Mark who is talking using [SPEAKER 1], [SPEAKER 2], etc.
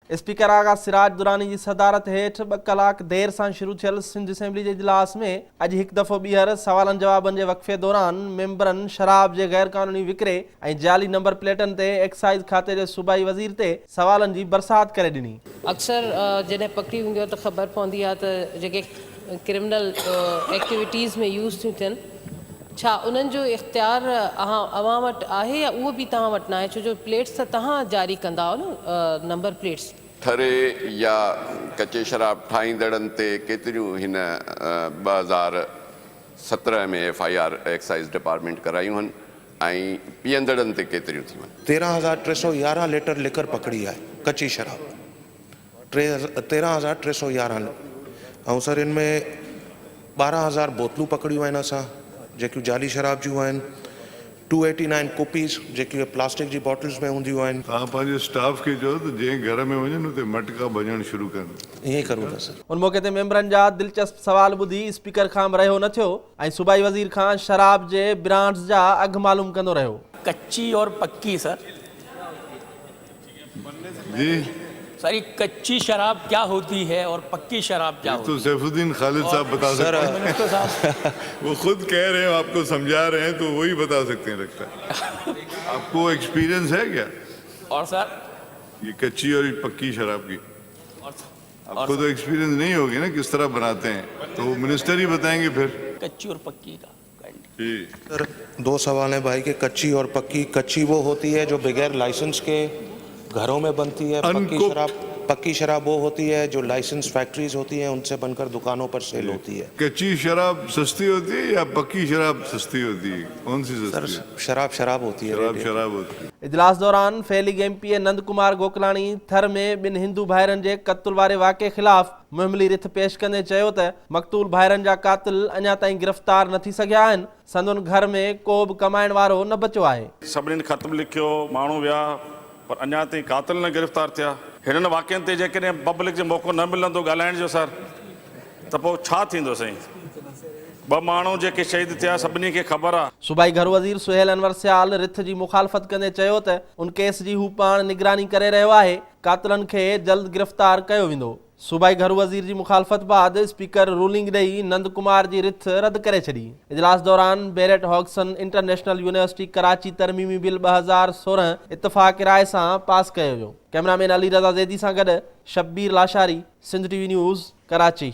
[SPEAKER 1] Speaker आगा सिराज दुरानी की सदारत हेठ 2 कलाक देर से शुरू थियल सिंध असेंबली के इजलास में अज एक दफ़ो ॿीहर सवालन जवाबन के वक़फ़े दौरान मेंबरन शराब के गैर कानूनी विक्रे और जाली नंबर प्लेटन ते एक्साइज खाते के सूबाई वज़ीर ते सवालन की बरसात करे ॾिनी।
[SPEAKER 2] अक्सर जॾहिं पकड़ी हूंदी आहे त ख़बर पवंदी आहे त जेके क्रिमिनल एक्टिविटीज़ में यूज़ थियूं थियनि छा उन्हनि जो इख्तियार अवां वटि आहे या उहो बि तव्हां वटि न आहे, छो जो प्लेट्स त तव्हां जारी कंदा आहियो न नंबर प्लेट्स।
[SPEAKER 3] ठरे या कचे शराब ठाहींदड़नि ते केतिरियूं हिन 2017 में FIR एक्साइज डिपार्टमेंट करायूं आहिनि ऐं पीअंदड़नि ते केतिरियूं थियूं आहिनि?
[SPEAKER 4] 13,311 लीटर लिकर पकड़ी है कच्ची शराब, 13,311 ऐं सर इनमें 12,000 बोतलूं पकड़ियूं आहिनि असां जेकियूं जाली शराब जूं आहिनि, 289 कुपीज़ जेकी प्लास्टिक जी बॉटल्स में हूंदियूं आहिनि।
[SPEAKER 5] तव्हां पंहिंजे स्टाफ खे चओ त जंहिं घर में वञनि उते मटका भॼण शुरू कनि।
[SPEAKER 4] ईअं ई करूं था सर।
[SPEAKER 1] उन मौके ते मेंबरन जा दिलचस्प सवाल ॿुधी स्पीकर खां रहियो न थियो ऐं सूबाई वज़ीर खां शराब जे ब्रांड्स जा अघ मालूम कंदो रहियो।
[SPEAKER 6] कच्ची और पक्की सर
[SPEAKER 5] जी
[SPEAKER 6] सर, ये कच्ची शराब क्या होती है और पक्की शराब क्या होती
[SPEAKER 5] तो सैफुद्दीन खालिद साहब बता सकते हैं।
[SPEAKER 6] मिनिस्टर साहब
[SPEAKER 5] वो खुद कह रहे हैं, आपको समझा रहे हैं, तो वही बता सकते हैं लगता है। आपको एक्सपीरियंस है क्या
[SPEAKER 6] और सर
[SPEAKER 5] ये कच्ची और पक्की शराब की?
[SPEAKER 6] और
[SPEAKER 5] आपको तो एक्सपीरियंस नहीं होगी ना किस तरह बनाते हैं, तो वो मिनिस्टर ही बताएंगे फिर।
[SPEAKER 6] कच्ची और पक्की का
[SPEAKER 5] जी
[SPEAKER 4] सर 2 सवाल हैं भाई के कच्ची और पक्की। कच्ची वो होती है जो बगैर लाइसेंस के घरों में बनती है, पक्की शराब वो होती है जो लाइसेंस फैक्ट्रीज होती हैं उनसे बनकर दुकानों पर सेल होती है।
[SPEAKER 5] कच्ची शराब सस्ती होती है या पक्की शराब सस्ती होती है? कौन सी सस्ती है?
[SPEAKER 4] शराब होती है।
[SPEAKER 5] शराब होती है।
[SPEAKER 1] इजलास दौरान फैलिग MP नंद कुमार गोकलाणी थर में 2 हिंदू भाइरनि जे क़त्ल वारे वाक़े ख़िलाफ़ मुहिमली रिथ पेश कंदे चयो त मक़तूल भाइरनि जा कातिल अञा ताईं गिरफ़्तार न थी सघिया आहिनि, संदुनि घर में को बि कमाइण वारो न बचियो आहे।
[SPEAKER 7] सभिनीनि ख़त लिखियो, माण्हू विया, पर अञा ताईं कातिल न गिरफ़्तार थिया। हिननि वाक़िअनि ते जेकॾहिं पब्लिक जो मौक़ो न मिलंदो ॻाल्हाइण जो सर, त पोइ छा थींदो साईं? 2 माण्हू जेके शहीद थिया सभिनी खे ख़बर आहे।
[SPEAKER 1] सूबाई घर वज़ीर सुहेल अनवर सियाल रिथ जी मुखालफ़त कंदे चयो त उन केस जी हू पाण निगरानी करे रहियो आहे, कातिलनि खे जल्द गिरफ़्तार कयो वेंदो। सूबाई घर वज़ीर जी मुखालफ़त बाद स्पीकर रूलिंग ॾेई नंद कुमार जी रिथ रद्द करे छॾी। इजलास दौरान Barrett Hodgson international university Karachi तरमीमी बिल 2016 इतफ़ाक़ राय सां पास कयो वियो। कैमरामैन अली रज़ा ज़ैदी सां गॾु शब्बीर लाशारी, सिंध TV न्यूज़, कराची।